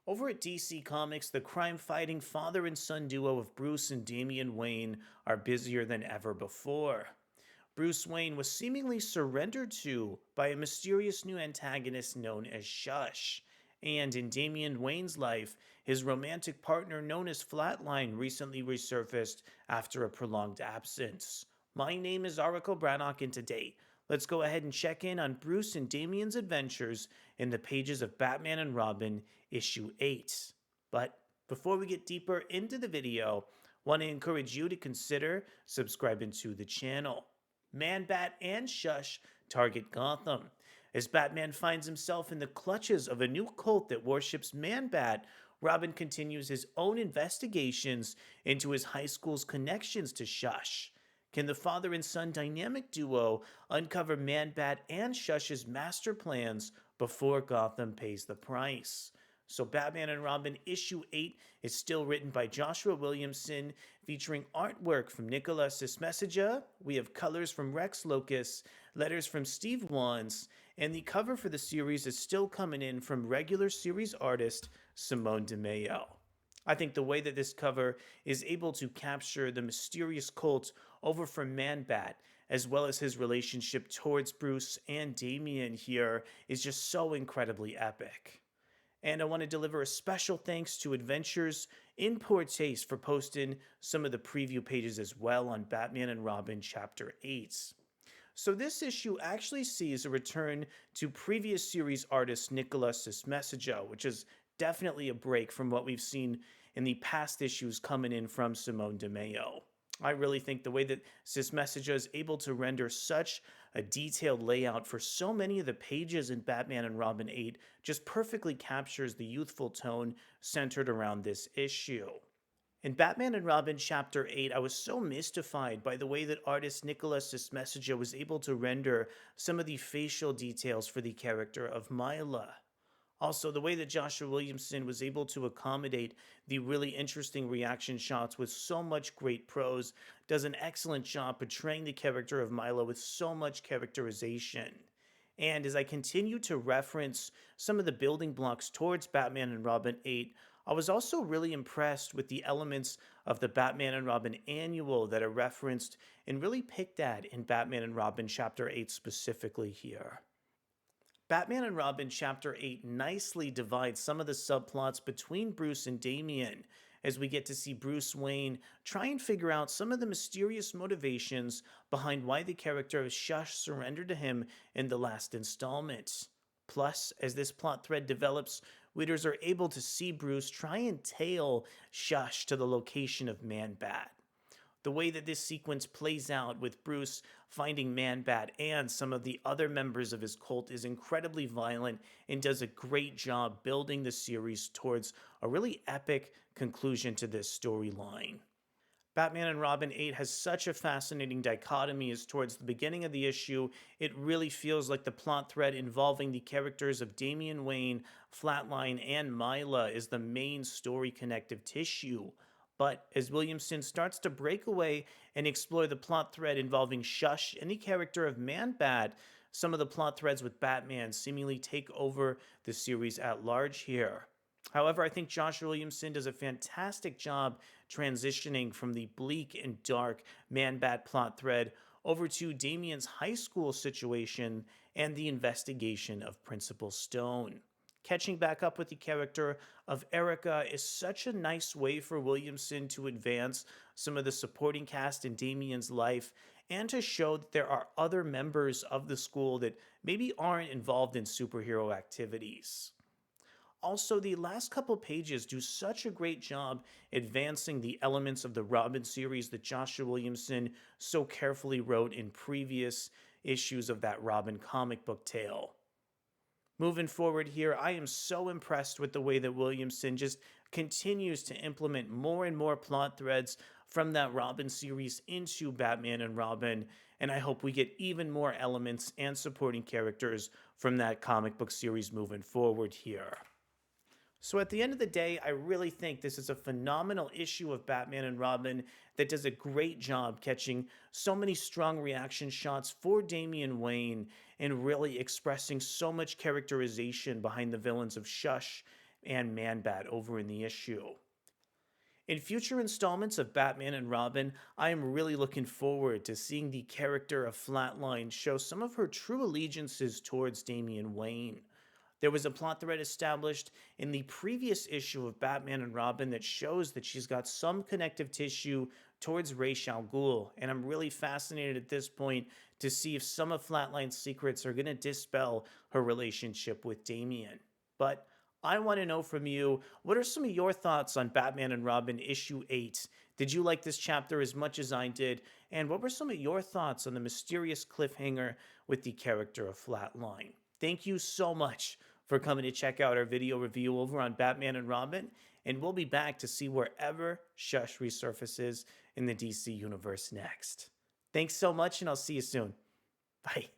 Over at DC Comics, the crime-fighting father and son duo of Bruce and Damian Wayne are busier than ever before. Bruce Wayne was seemingly surrendered to by a mysterious new antagonist known as Shush. And in Damian Wayne's life, his romantic partner known as Flatline recently resurfaced after a prolonged absence. My name is Araco Brannock, and today, let's go ahead and check in on Bruce and Damian's adventures in the pages of Batman and Robin issue 8. But before we get deeper into the video, I want to encourage you to consider subscribing to the channel. Man-Bat and Shush target Gotham. As Batman finds himself in the clutches of a new cult that worships Man-Bat, Robin continues his own investigations into his high school's connections to Shush. Can the father and son dynamic duo uncover Man-Bat and Shush's master plans before Gotham pays the price? So Batman and Robin issue 8 is still written by Joshua Williamson, featuring artwork from Nikola Cizmesija. We have colors from Rex Lokus, letters from Steve Wands, and the cover for the series is still coming in from regular series artist Simone Di Meo. I think the way that this cover is able to capture the mysterious cult over from Man-Bat, as well as his relationship towards Bruce and Damian here, is just so incredibly epic. And I want to deliver a special thanks to Adventures in Poor Taste for posting some of the preview pages as well on Batman and Robin Chapter 8. So this issue actually sees a return to previous series artist Nikola Cizmesija, which is definitely a break from what we've seen in the past issues coming in from Simone Di Meo. I really think the way that Cizmesija is able to render such a detailed layout for so many of the pages in Batman and Robin 8 just perfectly captures the youthful tone centered around this issue. In Batman and Robin Chapter 8, I was so mystified by the way that artist Nikola Cizmesija was able to render some of the facial details for the character of Mila. Also, the way that Joshua Williamson was able to accommodate the really interesting reaction shots with so much great prose does an excellent job portraying the character of Mila with so much characterization. And as I continue to reference some of the building blocks towards Batman and Robin 8, I was also really impressed with the elements of the Batman and Robin annual that are referenced and really picked at in Batman and Robin Chapter 8 specifically here. Batman and Robin Chapter 8 nicely divides some of the subplots between Bruce and Damian, as we get to see Bruce Wayne try and figure out some of the mysterious motivations behind why the character of Shush surrendered to him in the last installment. Plus, as this plot thread develops, readers are able to see Bruce try and tail Shush to the location of Man-Bat. The way that this sequence plays out with Bruce finding Man-Bat and some of the other members of his cult is incredibly violent and does a great job building the series towards a really epic conclusion to this storyline. Batman and Robin 8 has such a fascinating dichotomy as towards the beginning of the issue, it really feels like the plot thread involving the characters of Damian Wayne, Flatline, and Mila is the main story connective tissue. But as Williamson starts to break away and explore the plot thread involving Shush and the character of Man-Bat, some of the plot threads with Batman seemingly take over the series at large here. However, I think Joshua Williamson does a fantastic job transitioning from the bleak and dark Man-Bat plot thread over to Damian's high school situation and the investigation of Principal Stone. Catching back up with the character of Erica is such a nice way for Williamson to advance some of the supporting cast in Damian's life and to show that there are other members of the school that maybe aren't involved in superhero activities. Also, the last couple pages do such a great job advancing the elements of the Robin series that Joshua Williamson so carefully wrote in previous issues of that Robin comic book tale. Moving forward here, I am so impressed with the way that Williamson just continues to implement more and more plot threads from that Robin series into Batman and Robin, and I hope we get even more elements and supporting characters from that comic book series moving forward here. So at the end of the day, I really think this is a phenomenal issue of Batman and Robin that does a great job catching so many strong reaction shots for Damian Wayne and really expressing so much characterization behind the villains of Shush and Man-Bat over in the issue. In future installments of Batman and Robin, I am really looking forward to seeing the character of Flatline show some of her true allegiances towards Damian Wayne. There was a plot thread established in the previous issue of Batman and Robin that shows that she's got some connective tissue towards Ra's al Ghul, and I'm really fascinated at this point to see if some of Flatline's secrets are going to dispel her relationship with Damian. But I want to know from you, what are some of your thoughts on Batman and Robin issue 8? Did you like this chapter as much as I did? And what were some of your thoughts on the mysterious cliffhanger with the character of Flatline? Thank you so much for coming to check out our video review over on Batman and Robin, and we'll be back to see wherever Shush resurfaces in the DC universe next. Thanks so much, and I'll see you soon. Bye.